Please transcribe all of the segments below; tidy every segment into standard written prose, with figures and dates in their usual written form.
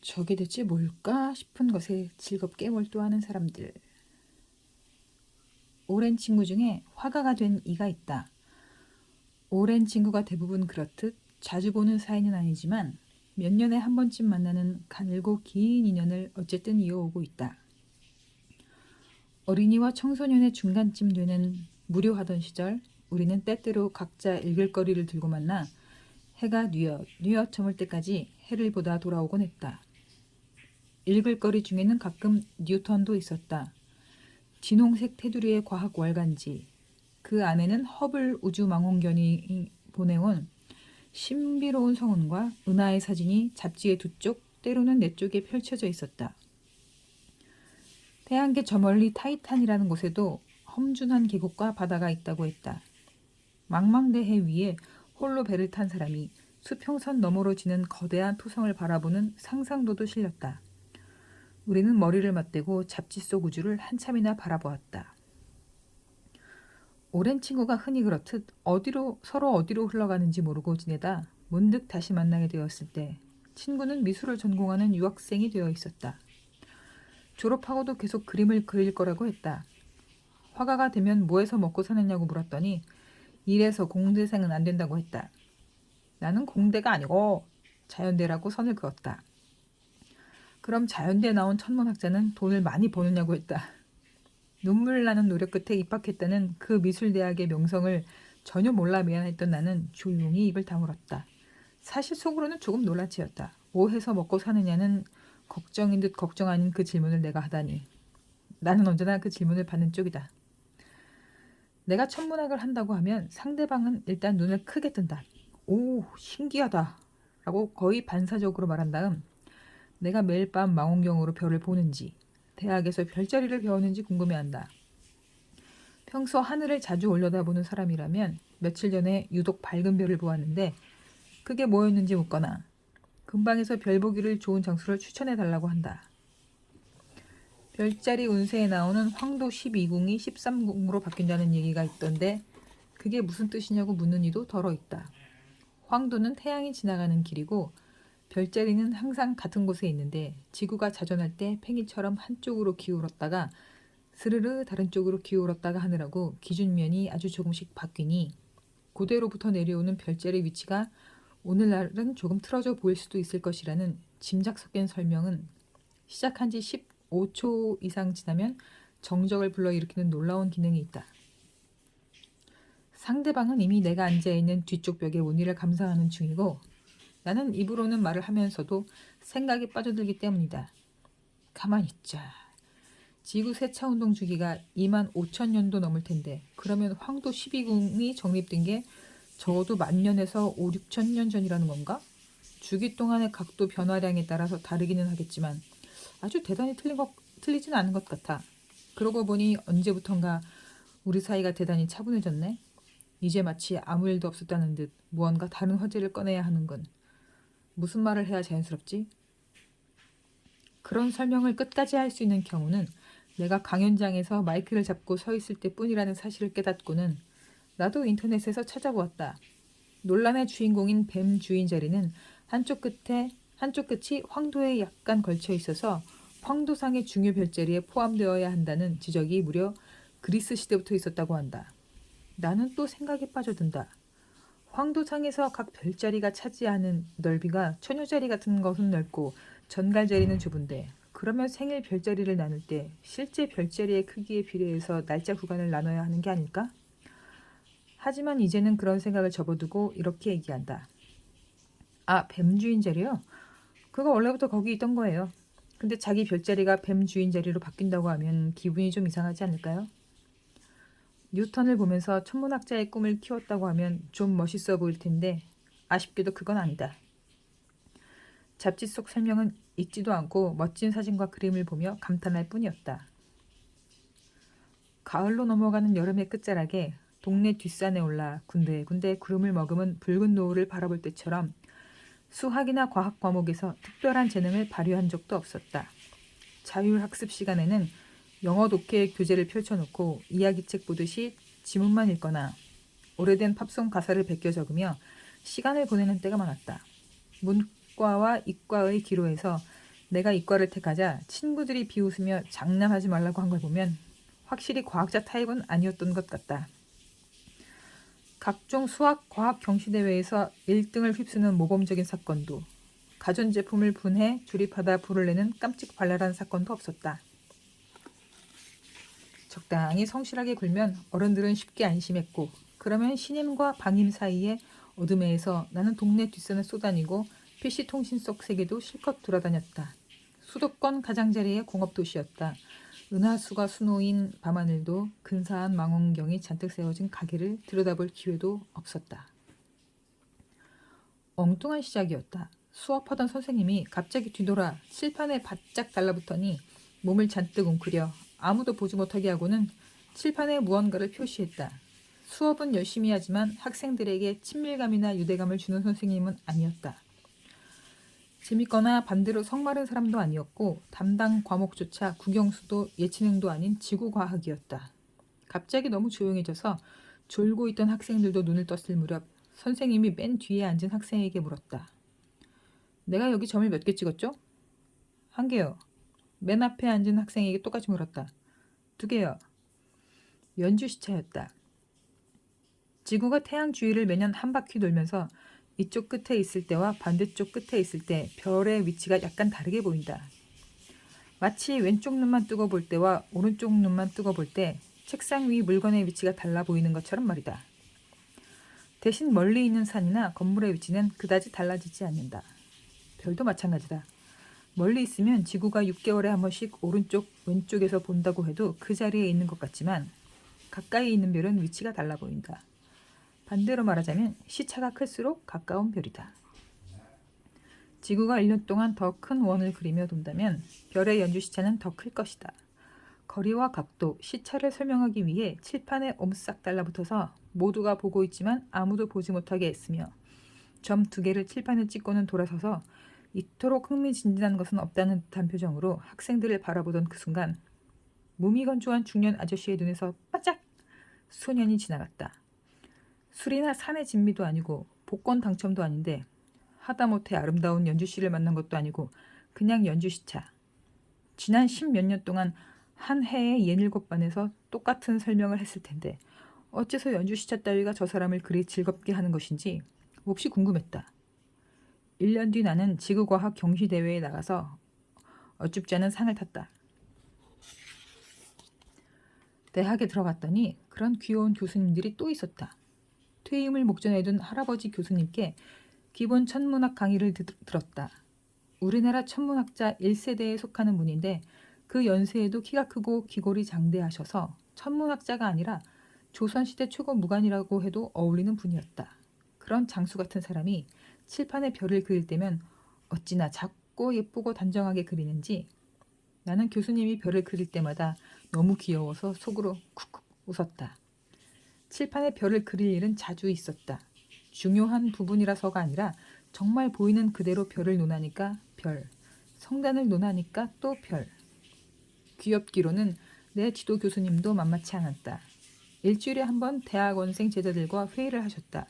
저게 대체 뭘까 싶은 것에 즐겁게 몰두하는 사람들. 오랜 친구 중에 화가가 된 이가 있다. 오랜 친구가 대부분 그렇듯 자주 보는 사이는 아니지만 몇 년에 한 번쯤 만나는 가늘고 긴 인연을 어쨌든 이어오고 있다. 어린이와 청소년의 중간쯤 되는 무료하던 시절 우리는 때때로 각자 읽을 거리를 들고 만나 해가 뉘엿 저물 때까지 해를 보다 돌아오곤 했다. 읽을 거리 중에는 가끔 뉴턴도 있었다. 진홍색 테두리의 과학 월간지, 그 안에는 허블 우주망원경이 보내온 신비로운 성운과 은하의 사진이 잡지의 두 쪽, 때로는 네 쪽에 펼쳐져 있었다. 태양계 저 멀리 타이탄이라는 곳에도 험준한 계곡과 바다가 있다고 했다. 망망대해 위에 홀로 배를 탄 사람이 수평선 너머로 지는 거대한 토성을 바라보는 상상도도 실렸다. 우리는 머리를 맞대고 잡지 속 우주를 한참이나 바라보았다. 오랜 친구가 흔히 그렇듯 서로 어디로 흘러가는지 모르고 지내다 문득 다시 만나게 되었을 때 친구는 미술을 전공하는 유학생이 되어 있었다. 졸업하고도 계속 그림을 그릴 거라고 했다. 화가가 되면 뭐해서 먹고 사느냐고 물었더니 이래서 공대생은 안 된다고 했다. 나는 공대가 아니고 자연대라고 선을 그었다. 그럼 자연대 나온 천문학자는 돈을 많이 버느냐고 했다. 눈물 나는 노력 끝에 입학했다는 그 미술대학의 명성을 전혀 몰라 미안했던 나는 조용히 입을 다물었다. 사실 속으로는 조금 놀라치였다. 뭐 해서 먹고 사느냐는 걱정인 듯 걱정 아닌 그 질문을 내가 하다니. 나는 언제나 그 질문을 받는 쪽이다. 내가 천문학을 한다고 하면 상대방은 일단 눈을 크게 뜬다. 오, 신기하다. 라고 거의 반사적으로 말한 다음 내가 매일 밤 망원경으로 별을 보는지, 대학에서 별자리를 배우는지 궁금해한다. 평소 하늘을 자주 올려다보는 사람이라면 며칠 전에 유독 밝은 별을 보았는데 그게 뭐였는지 묻거나 근방에서 별 보기를 좋은 장소를 추천해달라고 한다. 별자리 운세에 나오는 황도 12궁이 13궁으로 바뀐다는 얘기가 있던데 그게 무슨 뜻이냐고 묻는 이도 덜어 있다. 황도는 태양이 지나가는 길이고 별자리는 항상 같은 곳에 있는데 지구가 자전할 때 팽이처럼 한쪽으로 기울었다가 스르르 다른 쪽으로 기울었다가 하느라고 기준면이 아주 조금씩 바뀌니 고대로부터 내려오는 별자리 위치가 오늘날은 조금 틀어져 보일 수도 있을 것이라는 짐작 섞인 설명은 시작한 지 15초 이상 지나면 정적을 불러일으키는 놀라운 기능이 있다. 상대방은 이미 내가 앉아있는 뒤쪽 벽의 온위를 감상하는 중이고 나는 입으로는 말을 하면서도 생각에 빠져들기 때문이다. 가만히 있자. 지구 세차운동 주기가 2만 5천 년도 넘을 텐데 그러면 황도 12궁이 정립된 게 적어도 10,000년에서 5, 6천 년 전이라는 건가? 주기 동안의 각도 변화량에 따라서 다르기는 하겠지만 아주 대단히 틀리진 않은 것 같아. 그러고 보니 언제부턴가 우리 사이가 대단히 차분해졌네. 이제 마치 아무 일도 없었다는 듯 무언가 다른 화제를 꺼내야 하는군. 무슨 말을 해야 자연스럽지? 그런 설명을 끝까지 할 수 있는 경우는 내가 강연장에서 마이크를 잡고 서 있을 때뿐이라는 사실을 깨닫고는 나도 인터넷에서 찾아보았다. 논란의 주인공인 뱀 주인 자리는 한쪽 끝이 황도에 약간 걸쳐 있어서 황도상의 중요 별자리에 포함되어야 한다는 지적이 무려 그리스 시대부터 있었다고 한다. 나는 또 생각에 빠져든다. 황도상에서 각 별자리가 차지하는 넓이가 천여자리 같은 것은 넓고 전갈자리는 좁은데 그러면 생일 별자리를 나눌 때 실제 별자리의 크기에 비례해서 날짜 구간을 나눠야 하는 게 아닐까? 하지만 이제는 그런 생각을 접어두고 이렇게 얘기한다. 아, 뱀 주인 자리요? 그거 원래부터 거기 있던 거예요. 근데 자기 별자리가 뱀 주인 자리로 바뀐다고 하면 기분이 좀 이상하지 않을까요? 뉴턴을 보면서 천문학자의 꿈을 키웠다고 하면 좀 멋있어 보일 텐데 아쉽게도 그건 아니다. 잡지 속 설명은 읽지도 않고 멋진 사진과 그림을 보며 감탄할 뿐이었다. 가을로 넘어가는 여름의 끝자락에 동네 뒷산에 올라 군데군데 구름을 머금은 붉은 노을을 바라볼 때처럼 수학이나 과학 과목에서 특별한 재능을 발휘한 적도 없었다. 자율학습 시간에는 영어 독해 교재를 펼쳐놓고 이야기책 보듯이 지문만 읽거나 오래된 팝송 가사를 베껴 적으며 시간을 보내는 때가 많았다. 문과와 이과의 기로에서 내가 이과를 택하자 친구들이 비웃으며 장난하지 말라고 한 걸 보면 확실히 과학자 타입은 아니었던 것 같다. 각종 수학, 과학 경시대회에서 1등을 휩쓰는 모범적인 사건도, 가전제품을 분해 조립하다 불을 내는 깜찍발랄한 사건도 없었다. 적당히 성실하게 굴면 어른들은 쉽게 안심했고, 그러면 신임과 방임 사이에 어둠에서 나는 동네 뒷산을 쏘다니고 PC통신 속 세계도 실컷 돌아다녔다. 수도권 가장자리의 공업도시였다. 은하수가 수놓인 밤하늘도 근사한 망원경이 잔뜩 세워진 가게를 들여다볼 기회도 없었다. 엉뚱한 시작이었다. 수업하던 선생님이 갑자기 뒤돌아 칠판에 바짝 달라붙더니 몸을 잔뜩 웅크려 아무도 보지 못하게 하고는 칠판에 무언가를 표시했다. 수업은 열심히 하지만 학생들에게 친밀감이나 유대감을 주는 선생님은 아니었다. 재밌거나 반대로 성마른 사람도 아니었고 담당 과목조차 국영수도 예체능도 아닌 지구과학이었다. 갑자기 너무 조용해져서 졸고 있던 학생들도 눈을 떴을 무렵 선생님이 맨 뒤에 앉은 학생에게 물었다. 내가 여기 점을 몇 개 찍었죠? 1개요. 맨 앞에 앉은 학생에게 똑같이 물었다. 2개요. 연주시차였다. 지구가 태양 주위를 매년 한 바퀴 돌면서 이쪽 끝에 있을 때와 반대쪽 끝에 있을 때 별의 위치가 약간 다르게 보인다. 마치 왼쪽 눈만 뜨고 볼 때와 오른쪽 눈만 뜨고 볼 때 책상 위 물건의 위치가 달라 보이는 것처럼 말이다. 대신 멀리 있는 산이나 건물의 위치는 그다지 달라지지 않는다. 별도 마찬가지다. 멀리 있으면 지구가 6개월에 한 번씩 오른쪽, 왼쪽에서 본다고 해도 그 자리에 있는 것 같지만 가까이 있는 별은 위치가 달라 보인다. 반대로 말하자면 시차가 클수록 가까운 별이다. 지구가 1년 동안 더 큰 원을 그리며 돈다면 별의 연주 시차는 더 클 것이다. 거리와 각도, 시차를 설명하기 위해 칠판에 옴싹 달라붙어서 모두가 보고 있지만 아무도 보지 못하게 했으며 점 2개를 칠판에 찍고는 돌아서서 이토록 흥미진진한 것은 없다는 듯한 표정으로 학생들을 바라보던 그 순간 무미건조한 중년 아저씨의 눈에서 바짝 소년이 지나갔다. 술이나 산의 진미도 아니고 복권 당첨도 아닌데 하다못해 아름다운 연주씨를 만난 것도 아니고 그냥 연주시차. 지난 10몇 년 동안 한 해에 67반에서 똑같은 설명을 했을 텐데 어째서 연주시차 따위가 저 사람을 그리 즐겁게 하는 것인지 몹시 궁금했다. 1년 뒤 나는 지구과학 경시대회에 나가서 어줍지 않은 상을 탔다. 대학에 들어갔더니 그런 귀여운 교수님들이 또 있었다. 퇴임을 목전에 둔 할아버지 교수님께 기본 천문학 강의를 들었다. 우리나라 천문학자 1세대에 속하는 분인데 그 연세에도 키가 크고 귀골이 장대하셔서 천문학자가 아니라 조선시대 최고 무관이라고 해도 어울리는 분이었다. 그런 장수 같은 사람이 칠판에 별을 그릴 때면 어찌나 작고 예쁘고 단정하게 그리는지 나는 교수님이 별을 그릴 때마다 너무 귀여워서 속으로 쿡쿡 웃었다. 칠판에 별을 그릴 일은 자주 있었다. 중요한 부분이라서가 아니라 정말 보이는 그대로 별을 논하니까 별, 성단을 논하니까 또 별. 귀엽기로는 내 지도 교수님도 만만치 않았다. 일주일에 한 번 대학원생 제자들과 회의를 하셨다.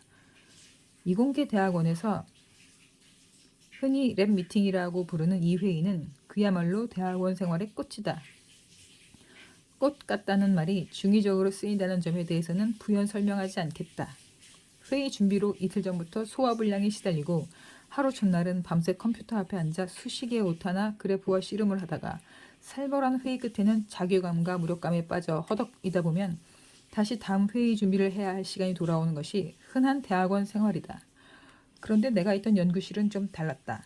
이공계 대학원에서 흔히 랩 미팅이라고 부르는 이 회의는 그야말로 대학원 생활의 꽃이다. 꽃 같다는 말이 중의적으로 쓰인다는 점에 대해서는 부연 설명하지 않겠다. 회의 준비로 이틀 전부터 소화불량에 시달리고 하루 첫날은 밤새 컴퓨터 앞에 앉아 수시개 오타나 그래 보아 씨름을 하다가 살벌한 회의 끝에는 자괴감과 무력감에 빠져 허덕이다 보면 다시 다음 회의 준비를 해야 할 시간이 돌아오는 것이 흔한 대학원 생활이다. 그런데 내가 있던 연구실은 좀 달랐다.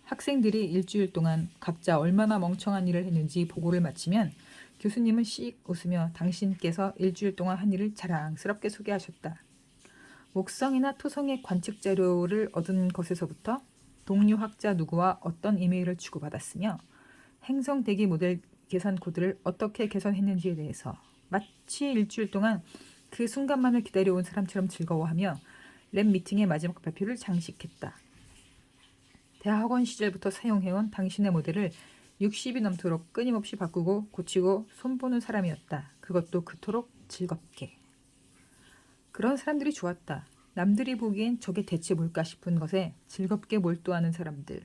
학생들이 일주일 동안 각자 얼마나 멍청한 일을 했는지 보고를 마치면 교수님은 씩 웃으며 당신께서 일주일 동안 한 일을 자랑스럽게 소개하셨다. 목성이나 토성의 관측 자료를 얻은 것에서부터 동료 학자 누구와 어떤 이메일을 주고받았으며 행성 대기 모델 계산 코드를 어떻게 개선했는지에 대해서 마치 일주일 동안 그 순간만을 기다려온 사람처럼 즐거워하며 랩 미팅의 마지막 발표를 장식했다. 대학원 시절부터 사용해온 당신의 모델을 60이 넘도록 끊임없이 바꾸고 고치고 손보는 사람이었다. 그것도 그토록 즐겁게. 그런 사람들이 좋았다. 남들이 보기엔 저게 대체 뭘까 싶은 것에 즐겁게 몰두하는 사람들.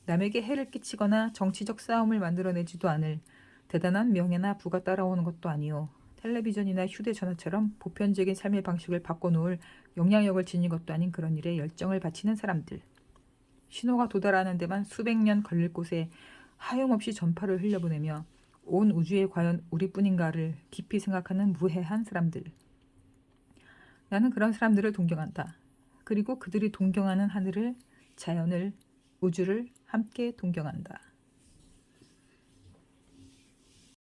남에게 해를 끼치거나 정치적 싸움을 만들어내지도 않을 대단한 명예나 부가 따라오는 것도 아니요. 텔레비전이나 휴대전화처럼 보편적인 삶의 방식을 바꿔놓을 영향력을 지닌 것도 아닌 그런 일에 열정을 바치는 사람들. 신호가 도달하는 데만 수백 년 걸릴 곳에 하염없이 전파를 흘려보내며 온 우주에 과연 우리뿐인가를 깊이 생각하는 무해한 사람들. 나는 그런 사람들을 존경한다. 그리고 그들이 동경하는 하늘을, 자연을, 우주를 함께 동경한다.